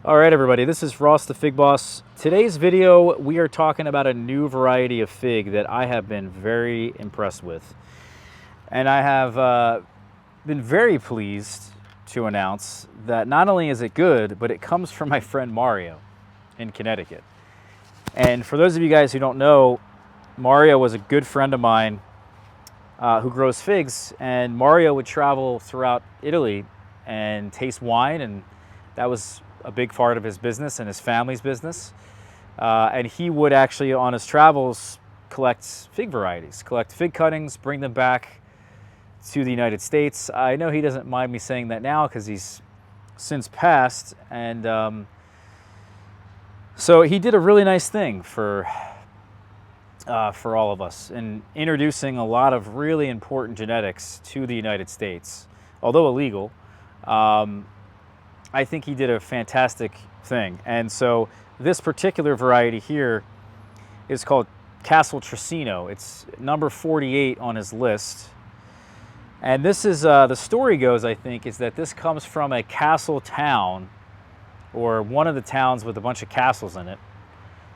All right, everybody, this is Ross the Fig Boss. Today's video, we are talking about a new variety of fig that I have been very impressed with. And I have been very pleased to announce that not only is it good, but it comes from my friend Mario in Connecticut. And for those of you guys who don't know, Mario was a good friend of mine who grows figs, and Mario would travel throughout Italy and taste wine, and that was a big part of his business and his family's business. And he would actually, on his travels, collect fig varieties, collect fig cuttings, bring them back to the United States. I know he doesn't mind me saying that now because he's since passed. And so he did a really nice thing for all of us in introducing a lot of really important genetics to the United States, although illegal. I think he did a fantastic thing. And so this particular variety here is called Castel Trosino. It's number 48 on his list. And this is, the story goes, I think, is that this comes from a castle town, or one of the towns with a bunch of castles in it,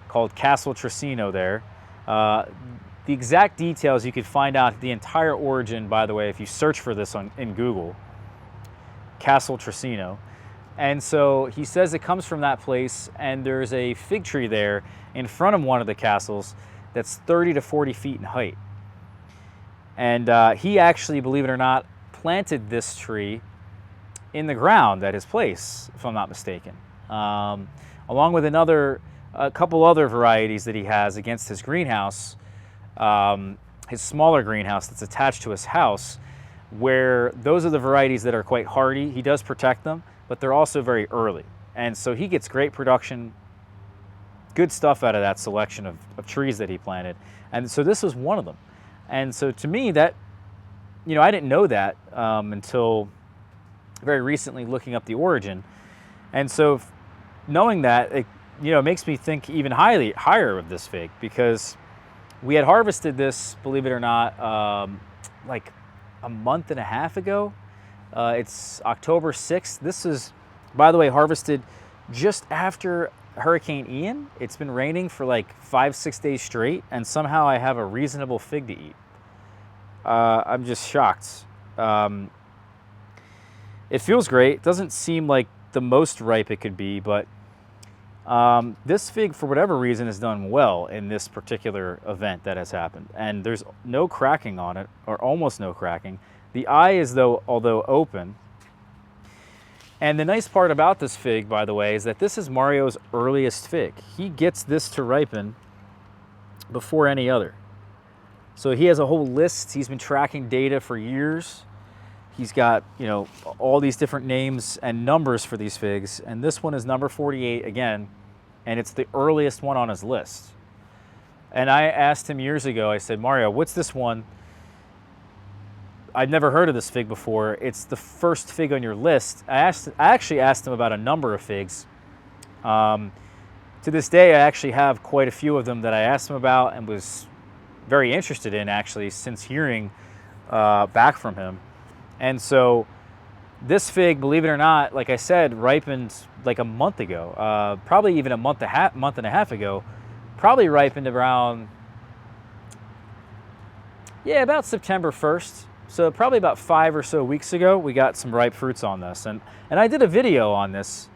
called Castel Trosino there. The exact details, you could find out the entire origin, by the way, if you search for this in Google, Castel Trosino. And so he says it comes from that place, and there's a fig tree there in front of one of the castles that's 30 to 40 feet in height. And he actually, believe it or not, planted this tree in the ground at his place, if I'm not mistaken, along with a couple other varieties that he has against his greenhouse, his smaller greenhouse that's attached to his house, where those are the varieties that are quite hardy. He does protect them, but they're also very early. And so he gets great production, good stuff out of that selection of trees that he planted. And so this was one of them. And so to me, that, I didn't know that until very recently, looking up the origin. And so knowing that, it makes me think even higher of this fig, because we had harvested this, believe it or not, like a month and a half ago. It's October 6th. This is, by the way, harvested just after Hurricane Ian. It's been raining for like 5-6 days straight, and somehow I have a reasonable fig to eat. I'm just shocked. It feels great. It doesn't seem like the most ripe it could be, but this fig, for whatever reason, has done well in this particular event that has happened. And there's no cracking on it, or almost no cracking. The eye is, although open. And the nice part about this fig, by the way, is that this is Mario's earliest fig. He gets this to ripen before any other. So he has a whole list. He's been tracking data for years. He's got, all these different names and numbers for these figs. And this one is number 48 again, and it's the earliest one on his list. And I asked him years ago, I said, Mario, what's this one? I'd never heard of this fig before. It's the first fig on your list. I actually asked him about a number of figs. To this day, I actually have quite a few of them that I asked him about and was very interested in, actually, since hearing back from him. And so this fig, believe it or not, like I said, ripened like a month ago, probably even a month and a half ago, probably ripened around, about September 1st. So probably about 5 or so weeks ago, we got some ripe fruits on this. And I did a video on this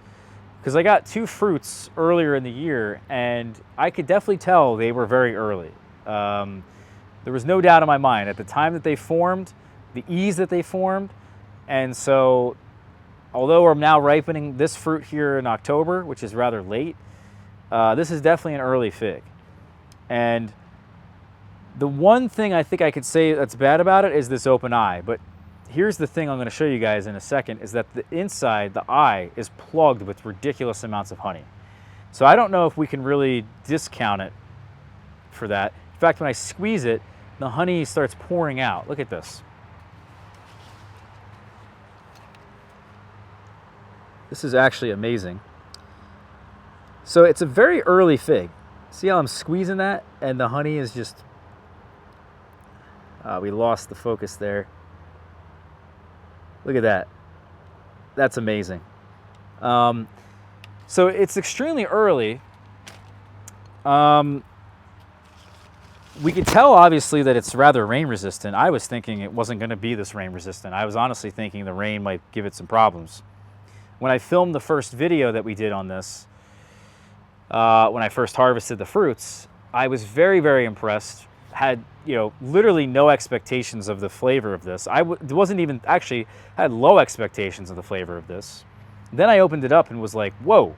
because I got 2 fruits earlier in the year, and I could definitely tell they were very early. There was no doubt in my mind at the time that they formed, the ease that they formed. And so although we're now ripening this fruit here in October, which is rather late, this is definitely an early fig. And the one thing I think I could say that's bad about it is this open eye. But here's the thing I'm going to show you guys in a second, is that the inside, the eye, is plugged with ridiculous amounts of honey. So I don't know if we can really discount it for that. In fact, when I squeeze it, the honey starts pouring out. Look at this. This is actually amazing. So it's a very early fig. See how I'm squeezing that? And the honey is just... we lost the focus there. Look at that. That's amazing. So it's extremely early. We could tell, obviously, that it's rather rain resistant. I was thinking it wasn't going to be this rain resistant. I was honestly thinking the rain might give it some problems. When I filmed the first video that we did on this, when I first harvested the fruits, I was very, very impressed. Had, you know, literally no expectations of the flavor of this. Wasn't even, actually had low expectations of the flavor of this. Then I opened it up and was like, whoa,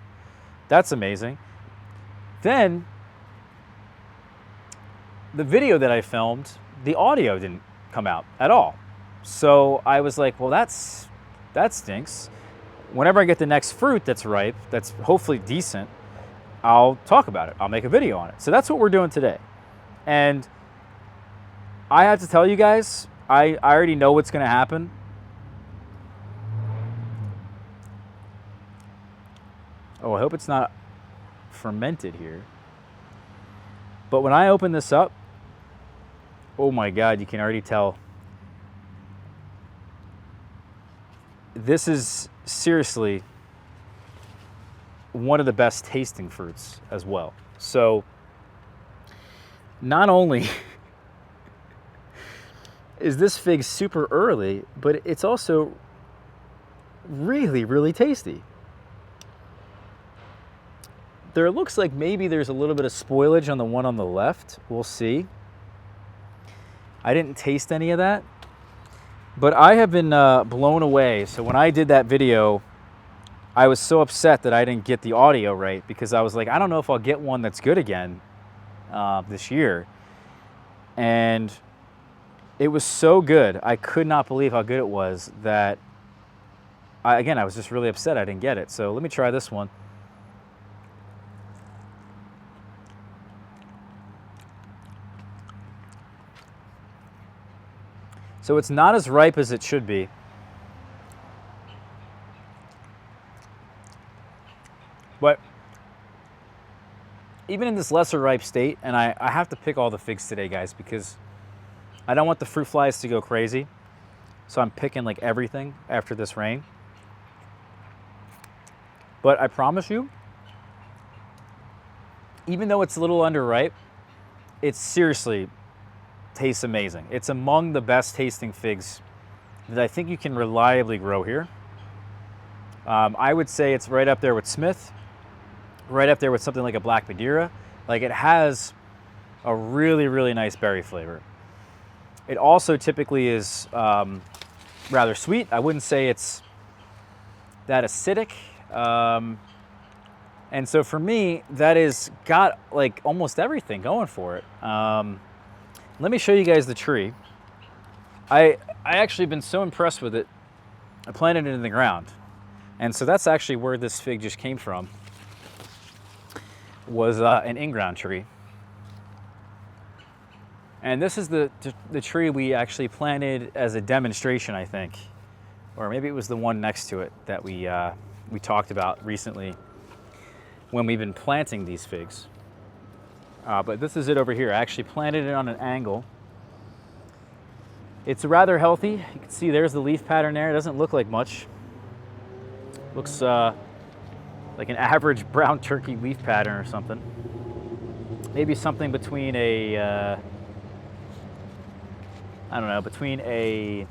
that's amazing. Then the video that I filmed, the audio didn't come out at all. So I was like, well, that stinks. Whenever I get the next fruit that's ripe, that's hopefully decent, I'll talk about it. I'll make a video on it. So that's what we're doing today. And I have to tell you guys, I already know what's going to happen. Oh, I hope it's not fermented here. But when I open this up, oh my God, you can already tell. This is seriously one of the best tasting fruits as well. So not only is this fig super early, but it's also really, really tasty. There looks like maybe there's a little bit of spoilage on the one on the left. We'll see. I didn't taste any of that, but I have been blown away. So when I did that video, I was so upset that I didn't get the audio right, because I was like, I don't know if I'll get one that's good again this year. And it was so good. I could not believe how good it was that, I was just really upset I didn't get it. So let me try this one. So it's not as ripe as it should be. But even in this lesser ripe state, and I have to pick all the figs today, guys, because I don't want the fruit flies to go crazy. So I'm picking like everything after this rain. But I promise you, even though it's a little underripe, it seriously tastes amazing. It's among the best tasting figs that I think you can reliably grow here. I would say it's right up there with Smith, right up there with something like a Black Madeira. Like, it has a really, really nice berry flavor. It also typically is rather sweet. I wouldn't say it's that acidic. And so for me, that has got like almost everything going for it. Let me show you guys the tree. I actually been so impressed with it. I planted it in the ground. And so that's actually where this fig just came from, was an in-ground tree. And this is the tree we actually planted as a demonstration, I think. Or maybe it was the one next to it that we talked about recently when we've been planting these figs. But this is it over here. I actually planted it on an angle. It's rather healthy. You can see there's the leaf pattern there. It doesn't look like much. Looks like an average brown turkey leaf pattern or something. Maybe something between a, I don't know, between a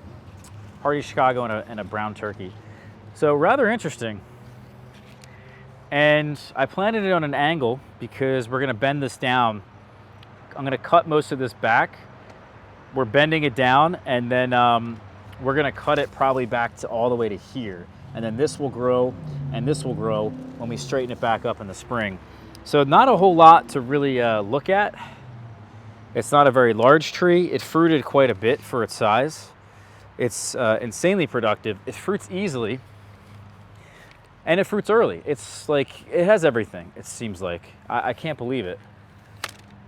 Hardy Chicago and a brown turkey. So rather interesting. And I planted it on an angle because we're gonna bend this down. I'm gonna cut most of this back. We're bending it down, and then we're gonna cut it probably back to all the way to here. And then this will grow, and this will grow when we straighten it back up in the spring. So not a whole lot to really look at. It's not a very large tree. It fruited quite a bit for its size. It's insanely productive. It fruits easily. And it fruits early. It's like, it has everything, it seems like. I can't believe it.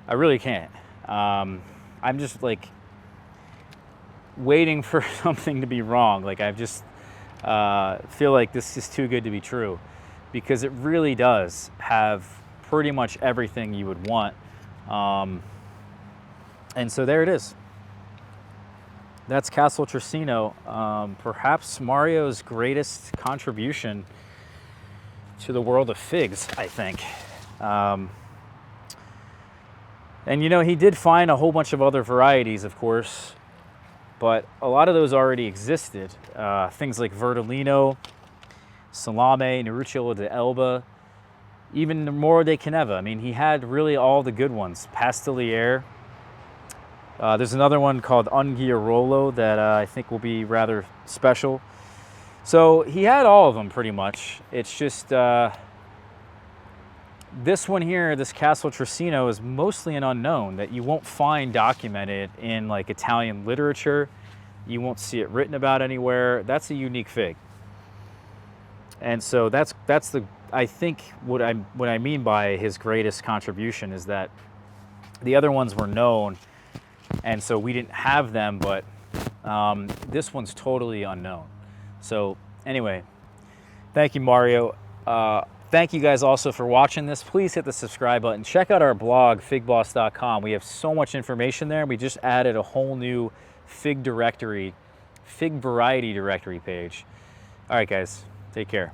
I really can't. I'm just like waiting for something to be wrong. Like, I just feel like this is too good to be true, because it really does have pretty much everything you would want. And so there it is. That's Castel Trosino, perhaps Mario's greatest contribution to the world of figs, I think. And you know, he did find a whole bunch of other varieties, of course, but a lot of those already existed. Things like Verdolino, Salame, Neruccio de Elba, even the Moro de Caneva. I mean, he had really all the good ones. Pastelier. There's another one called Unguiarolo that I think will be rather special. So he had all of them pretty much. It's just this one here, this Castel Trosino, is mostly an unknown that you won't find documented in like Italian literature. You won't see it written about anywhere. That's a unique fig. And so that's the, I think what I mean by his greatest contribution is that the other ones were known, and so we didn't have them, but this one's totally unknown. So anyway, thank you, Mario. Thank you guys also for watching this. Please hit the subscribe button. Check out our blog, figboss.com. We have so much information there. We just added a whole new fig directory, fig variety directory page. All right, guys, take care.